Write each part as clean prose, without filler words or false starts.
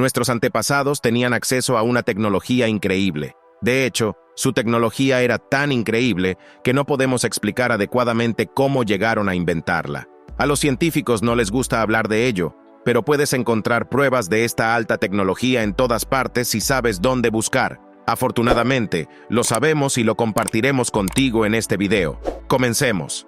Nuestros antepasados tenían acceso a una tecnología increíble. De hecho, su tecnología era tan increíble que no podemos explicar adecuadamente cómo llegaron a inventarla. A los científicos no les gusta hablar de ello, pero puedes encontrar pruebas de esta alta tecnología en todas partes si sabes dónde buscar. Afortunadamente, lo sabemos y lo compartiremos contigo en este video. Comencemos.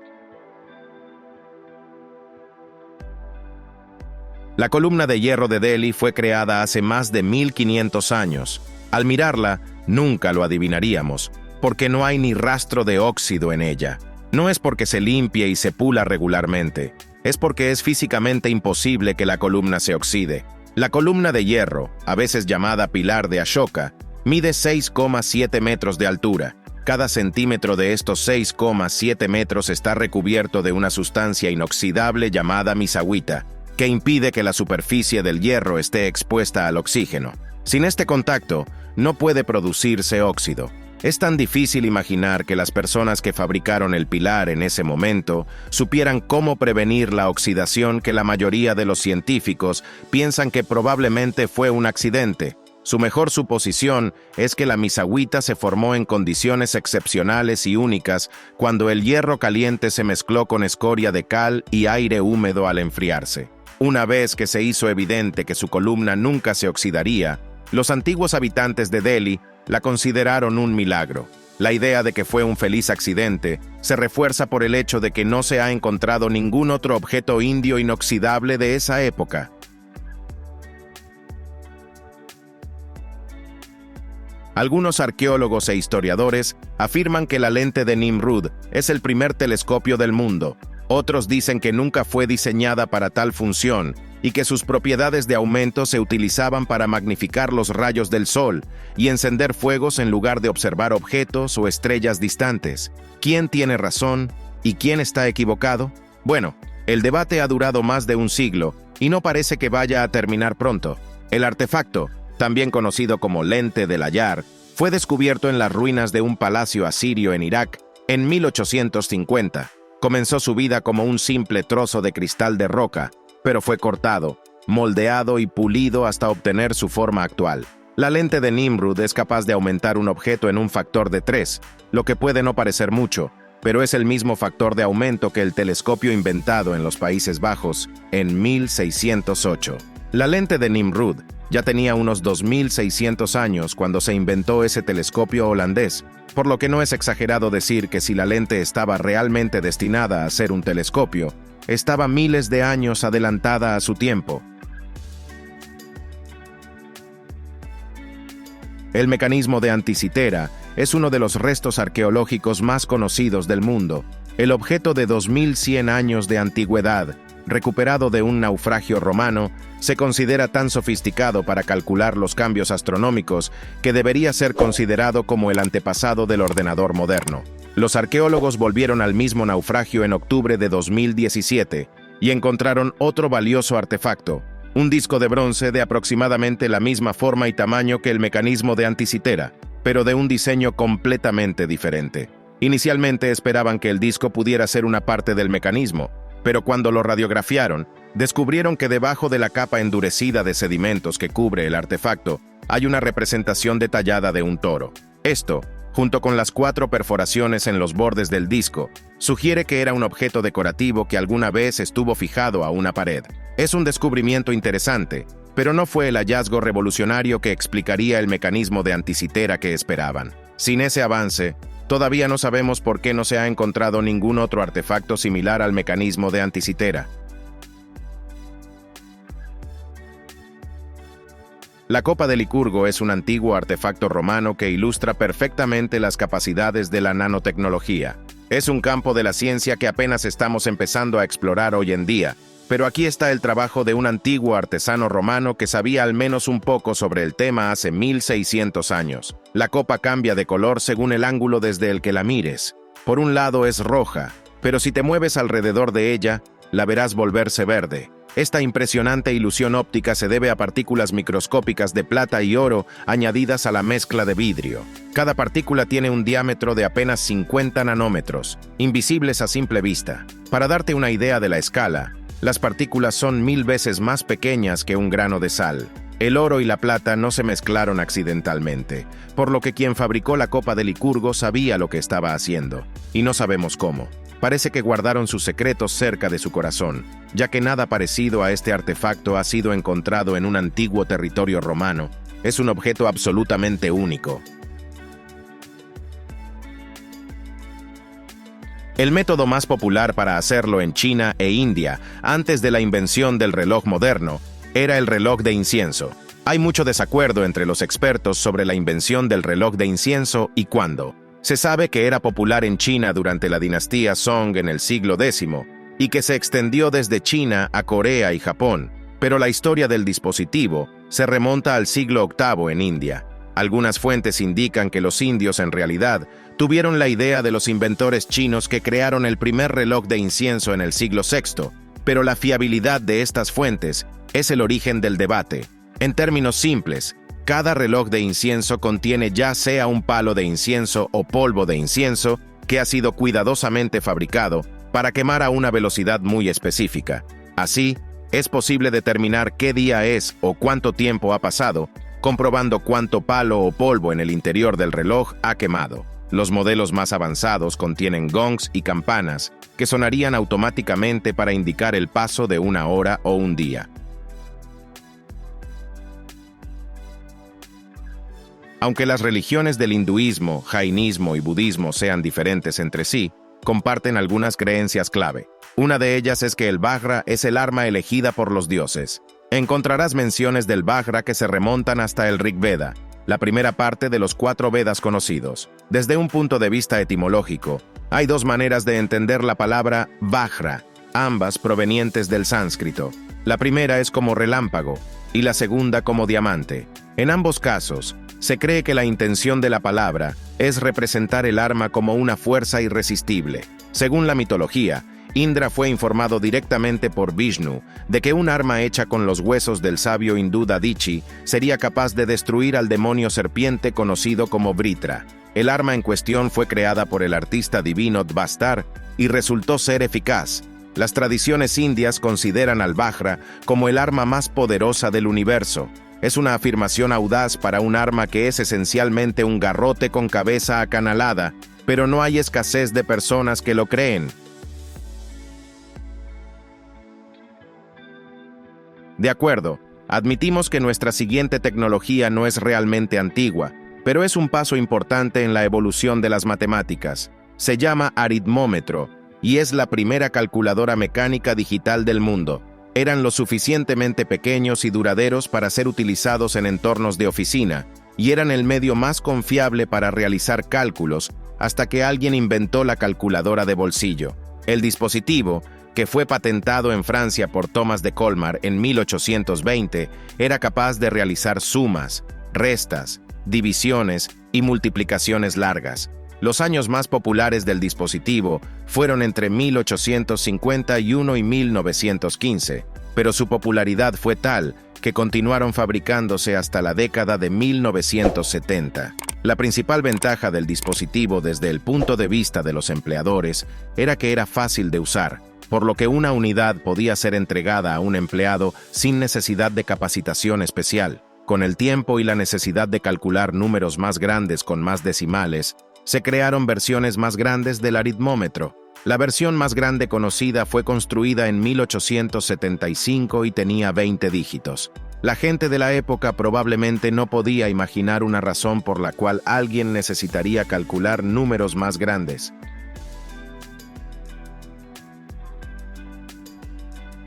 La columna de hierro de Delhi fue creada hace más de 1500 años. Al mirarla, nunca lo adivinaríamos, porque no hay ni rastro de óxido en ella. No es porque se limpie y se pula regularmente, es porque es físicamente imposible que la columna se oxide. La columna de hierro, a veces llamada pilar de Ashoka, mide 6,7 metros de altura. Cada centímetro de estos 6,7 metros está recubierto de una sustancia inoxidable llamada misahuita, que impide que la superficie del hierro esté expuesta al oxígeno. Sin este contacto, no puede producirse óxido. Es tan difícil imaginar que las personas que fabricaron el pilar en ese momento supieran cómo prevenir la oxidación que la mayoría de los científicos piensan que probablemente fue un accidente. Su mejor suposición es que la misahuita se formó en condiciones excepcionales y únicas cuando el hierro caliente se mezcló con escoria de cal y aire húmedo al enfriarse. Una vez que se hizo evidente que su columna nunca se oxidaría, los antiguos habitantes de Delhi la consideraron un milagro. La idea de que fue un feliz accidente se refuerza por el hecho de que no se ha encontrado ningún otro objeto indio inoxidable de esa época. Algunos arqueólogos e historiadores afirman que la lente de Nimrud es el primer telescopio del mundo. Otros dicen que nunca fue diseñada para tal función y que sus propiedades de aumento se utilizaban para magnificar los rayos del sol y encender fuegos en lugar de observar objetos o estrellas distantes. ¿Quién tiene razón y quién está equivocado? Bueno, el debate ha durado más de un siglo y no parece que vaya a terminar pronto. El artefacto, también conocido como lente del Ayar, fue descubierto en las ruinas de un palacio asirio en Irak en 1850. Comenzó su vida como un simple trozo de cristal de roca, pero fue cortado, moldeado y pulido hasta obtener su forma actual. La lente de Nimrud es capaz de aumentar un objeto en un factor de 3, lo que puede no parecer mucho, pero es el mismo factor de aumento que el telescopio inventado en los Países Bajos en 1608. La lente de Nimrud ya tenía unos 2600 años cuando se inventó ese telescopio holandés, por lo que no es exagerado decir que si la lente estaba realmente destinada a ser un telescopio, estaba miles de años adelantada a su tiempo. El mecanismo de Anticitera es uno de los restos arqueológicos más conocidos del mundo. El objeto de 2100 años de antigüedad, recuperado de un naufragio romano, se considera tan sofisticado para calcular los cambios astronómicos que debería ser considerado como el antepasado del ordenador moderno. Los arqueólogos volvieron al mismo naufragio en octubre de 2017 y encontraron otro valioso artefacto, un disco de bronce de aproximadamente la misma forma y tamaño que el mecanismo de Anticitera, pero de un diseño completamente diferente. Inicialmente esperaban que el disco pudiera ser una parte del mecanismo, pero cuando lo radiografiaron, descubrieron que debajo de la capa endurecida de sedimentos que cubre el artefacto hay una representación detallada de un toro. Esto, junto con las 4 perforaciones en los bordes del disco, sugiere que era un objeto decorativo que alguna vez estuvo fijado a una pared. Es un descubrimiento interesante, pero no fue el hallazgo revolucionario que explicaría el mecanismo de Anticitera que esperaban. Sin ese avance, todavía no sabemos por qué no se ha encontrado ningún otro artefacto similar al mecanismo de Anticitera. La copa de Licurgo es un antiguo artefacto romano que ilustra perfectamente las capacidades de la nanotecnología. Es un campo de la ciencia que apenas estamos empezando a explorar hoy en día, pero aquí está el trabajo de un antiguo artesano romano que sabía al menos un poco sobre el tema hace 1600 años. La copa cambia de color según el ángulo desde el que la mires. Por un lado es roja, pero si te mueves alrededor de ella, la verás volverse verde. Esta impresionante ilusión óptica se debe a partículas microscópicas de plata y oro añadidas a la mezcla de vidrio. Cada partícula tiene un diámetro de apenas 50 nanómetros, invisibles a simple vista. Para darte una idea de la escala, las partículas son 1000 veces más pequeñas que un grano de sal. El oro y la plata no se mezclaron accidentalmente, por lo que quien fabricó la copa de Licurgo sabía lo que estaba haciendo, y no sabemos cómo. Parece que guardaron sus secretos cerca de su corazón, ya que nada parecido a este artefacto ha sido encontrado en un antiguo territorio romano. Es un objeto absolutamente único. El método más popular para hacerlo en China e India, antes de la invención del reloj moderno, era el reloj de incienso. Hay mucho desacuerdo entre los expertos sobre la invención del reloj de incienso y cuándo. Se sabe que era popular en China durante la dinastía Song en el siglo X y que se extendió desde China a Corea y Japón, pero la historia del dispositivo se remonta al siglo VIII en India. Algunas fuentes indican que los indios en realidad tuvieron la idea de los inventores chinos que crearon el primer reloj de incienso en el siglo VI, pero la fiabilidad de estas fuentes es el origen del debate. En términos simples, cada reloj de incienso contiene ya sea un palo de incienso o polvo de incienso que ha sido cuidadosamente fabricado para quemar a una velocidad muy específica. Así, es posible determinar qué día es o cuánto tiempo ha pasado, comprobando cuánto palo o polvo en el interior del reloj ha quemado. Los modelos más avanzados contienen gongs y campanas que sonarían automáticamente para indicar el paso de una hora o un día. Aunque las religiones del hinduismo, jainismo y budismo sean diferentes entre sí, comparten algunas creencias clave. Una de ellas es que el Vajra es el arma elegida por los dioses. Encontrarás menciones del Vajra que se remontan hasta el Rig Veda, la primera parte de los 4 Vedas conocidos. Desde un punto de vista etimológico, hay 2 maneras de entender la palabra Vajra, ambas provenientes del sánscrito. La primera es como relámpago y la segunda como diamante. En ambos casos, se cree que la intención de la palabra es representar el arma como una fuerza irresistible. Según la mitología, Indra fue informado directamente por Vishnu de que un arma hecha con los huesos del sabio hindú Dadichi sería capaz de destruir al demonio serpiente conocido como Vritra. El arma en cuestión fue creada por el artista divino Dvastar y resultó ser eficaz. Las tradiciones indias consideran al Vajra como el arma más poderosa del universo. Es una afirmación audaz para un arma que es esencialmente un garrote con cabeza acanalada, pero no hay escasez de personas que lo creen. De acuerdo, admitimos que nuestra siguiente tecnología no es realmente antigua, pero es un paso importante en la evolución de las matemáticas. Se llama aritmómetro y es la primera calculadora mecánica digital del mundo. Eran lo suficientemente pequeños y duraderos para ser utilizados en entornos de oficina, y eran el medio más confiable para realizar cálculos hasta que alguien inventó la calculadora de bolsillo. El dispositivo, que fue patentado en Francia por Thomas de Colmar en 1820, era capaz de realizar sumas, restas, divisiones y multiplicaciones largas. Los años más populares del dispositivo fueron entre 1851 y 1915, pero su popularidad fue tal que continuaron fabricándose hasta la década de 1970. La principal ventaja del dispositivo desde el punto de vista de los empleadores era que era fácil de usar, por lo que una unidad podía ser entregada a un empleado sin necesidad de capacitación especial. Con el tiempo y la necesidad de calcular números más grandes con más decimales, se crearon versiones más grandes del aritmómetro. La versión más grande conocida fue construida en 1875 y tenía 20 dígitos. La gente de la época probablemente no podía imaginar una razón por la cual alguien necesitaría calcular números más grandes.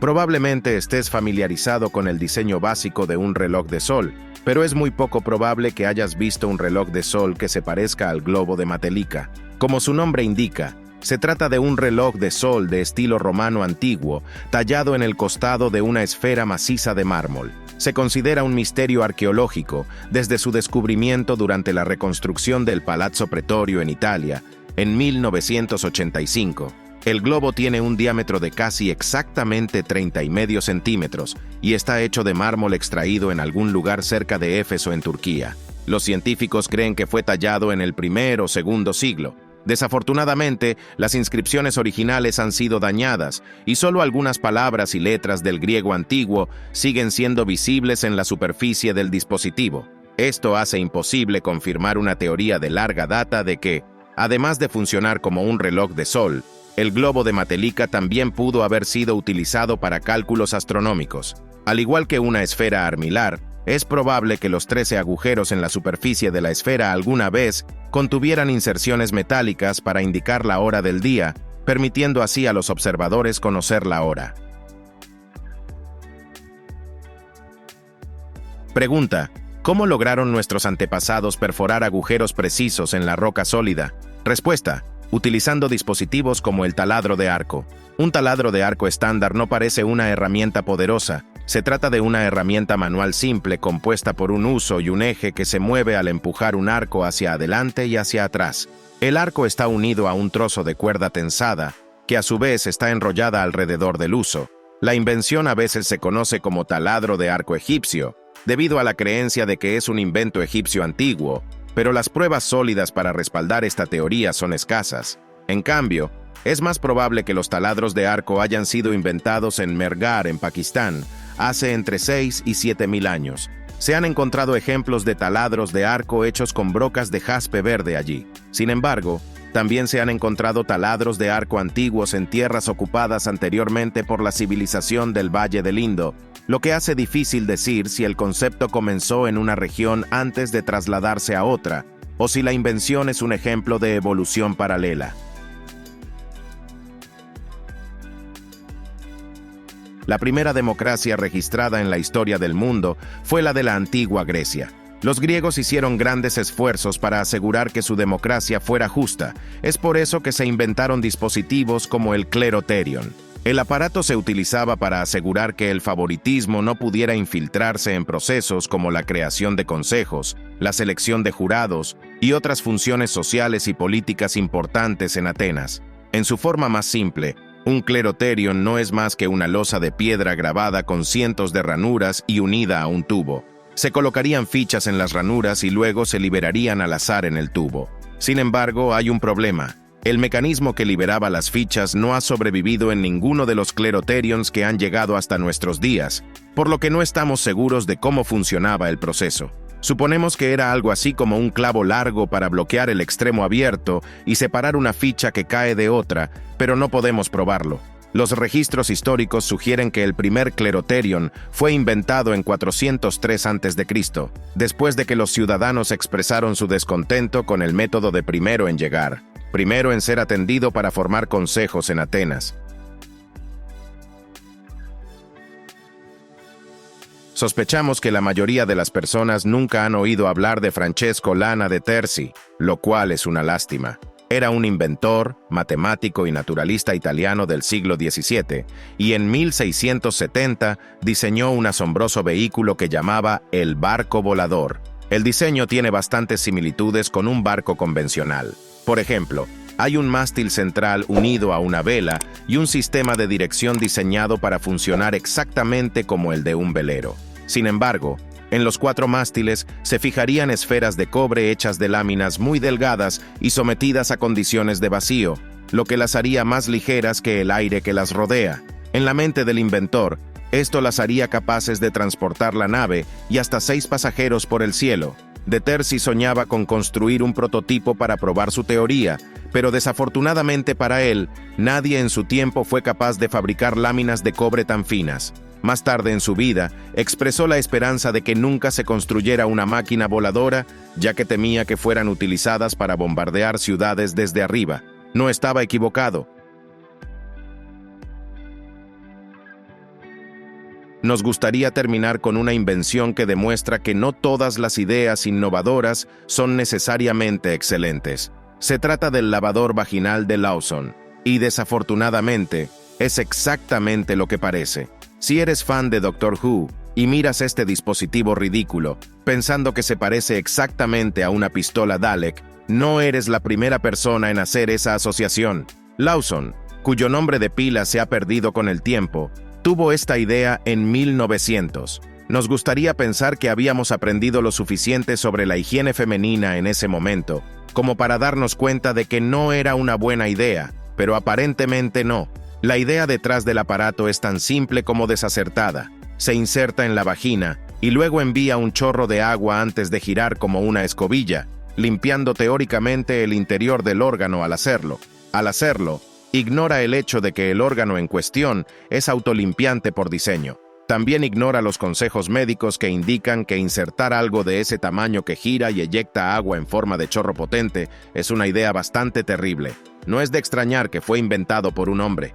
Probablemente estés familiarizado con el diseño básico de un reloj de sol, pero es muy poco probable que hayas visto un reloj de sol que se parezca al globo de Matelica. Como su nombre indica, se trata de un reloj de sol de estilo romano antiguo, tallado en el costado de una esfera maciza de mármol. Se considera un misterio arqueológico desde su descubrimiento durante la reconstrucción del Palazzo Pretorio en Italia, en 1985. El globo tiene un diámetro de casi exactamente 30,5 centímetros y está hecho de mármol extraído en algún lugar cerca de Éfeso en Turquía. Los científicos creen que fue tallado en el primer o segundo siglo. Desafortunadamente, las inscripciones originales han sido dañadas y solo algunas palabras y letras del griego antiguo siguen siendo visibles en la superficie del dispositivo. Esto hace imposible confirmar una teoría de larga data de que, además de funcionar como un reloj de sol, el globo de Matelica también pudo haber sido utilizado para cálculos astronómicos. Al igual que una esfera armilar, es probable que los 13 agujeros en la superficie de la esfera alguna vez contuvieran inserciones metálicas para indicar la hora del día, permitiendo así a los observadores conocer la hora. Pregunta: ¿cómo lograron nuestros antepasados perforar agujeros precisos en la roca sólida? Respuesta: utilizando dispositivos como el taladro de arco. Un taladro de arco estándar no parece una herramienta poderosa. Se trata de una herramienta manual simple compuesta por un huso y un eje que se mueve al empujar un arco hacia adelante y hacia atrás. El arco está unido a un trozo de cuerda tensada, que a su vez está enrollada alrededor del huso. La invención a veces se conoce como taladro de arco egipcio, debido a la creencia de que es un invento egipcio antiguo, pero las pruebas sólidas para respaldar esta teoría son escasas. En cambio, es más probable que los taladros de arco hayan sido inventados en Mehrgarh, en Pakistán, hace entre 6 y 7 mil años. Se han encontrado ejemplos de taladros de arco hechos con brocas de jaspe verde allí. Sin embargo, también se han encontrado taladros de arco antiguos en tierras ocupadas anteriormente por la civilización del Valle del Indo, lo que hace difícil decir si el concepto comenzó en una región antes de trasladarse a otra, o si la invención es un ejemplo de evolución paralela. La primera democracia registrada en la historia del mundo fue la de la antigua Grecia. Los griegos hicieron grandes esfuerzos para asegurar que su democracia fuera justa. Es por eso que se inventaron dispositivos como el cleroterion. El aparato se utilizaba para asegurar que el favoritismo no pudiera infiltrarse en procesos como la creación de consejos, la selección de jurados y otras funciones sociales y políticas importantes en Atenas. En su forma más simple, un cleroterion no es más que una losa de piedra grabada con cientos de ranuras y unida a un tubo. Se colocarían fichas en las ranuras y luego se liberarían al azar en el tubo. Sin embargo, hay un problema. El mecanismo que liberaba las fichas no ha sobrevivido en ninguno de los cleroterions que han llegado hasta nuestros días, por lo que no estamos seguros de cómo funcionaba el proceso. Suponemos que era algo así como un clavo largo para bloquear el extremo abierto y separar una ficha que cae de otra, pero no podemos probarlo. Los registros históricos sugieren que el primer cleroterion fue inventado en 403 a.C., después de que los ciudadanos expresaron su descontento con el método de primero en llegar, primero en ser atendido para formar consejos en Atenas. Sospechamos que la mayoría de las personas nunca han oído hablar de Francesco Lana de Terzi, lo cual es una lástima. Era un inventor, matemático y naturalista italiano del siglo XVII, y en 1670 diseñó un asombroso vehículo que llamaba el barco volador. El diseño tiene bastantes similitudes con un barco convencional. Por ejemplo, hay un mástil central unido a una vela y un sistema de dirección diseñado para funcionar exactamente como el de un velero. Sin embargo, en los 4 mástiles se fijarían esferas de cobre hechas de láminas muy delgadas y sometidas a condiciones de vacío, lo que las haría más ligeras que el aire que las rodea. En la mente del inventor, esto las haría capaces de transportar la nave y hasta 6 pasajeros por el cielo. De Terzi soñaba con construir un prototipo para probar su teoría, pero desafortunadamente para él, nadie en su tiempo fue capaz de fabricar láminas de cobre tan finas. Más tarde en su vida, expresó la esperanza de que nunca se construyera una máquina voladora, ya que temía que fueran utilizadas para bombardear ciudades desde arriba. No estaba equivocado. Nos gustaría terminar con una invención que demuestra que no todas las ideas innovadoras son necesariamente excelentes. Se trata del lavador vaginal de Lawson, y desafortunadamente, es exactamente lo que parece. Si eres fan de Doctor Who y miras este dispositivo ridículo, pensando que se parece exactamente a una pistola Dalek, no eres la primera persona en hacer esa asociación. Lawson, cuyo nombre de pila se ha perdido con el tiempo, tuvo esta idea en 1900. Nos gustaría pensar que habíamos aprendido lo suficiente sobre la higiene femenina en ese momento, como para darnos cuenta de que no era una buena idea, pero aparentemente no. La idea detrás del aparato es tan simple como desacertada. Se inserta en la vagina y luego envía un chorro de agua antes de girar como una escobilla, limpiando teóricamente el interior del órgano al hacerlo. Al hacerlo, ignora el hecho de que el órgano en cuestión es autolimpiante por diseño. También ignora los consejos médicos que indican que insertar algo de ese tamaño que gira y eyecta agua en forma de chorro potente es una idea bastante terrible. No es de extrañar que fue inventado por un hombre.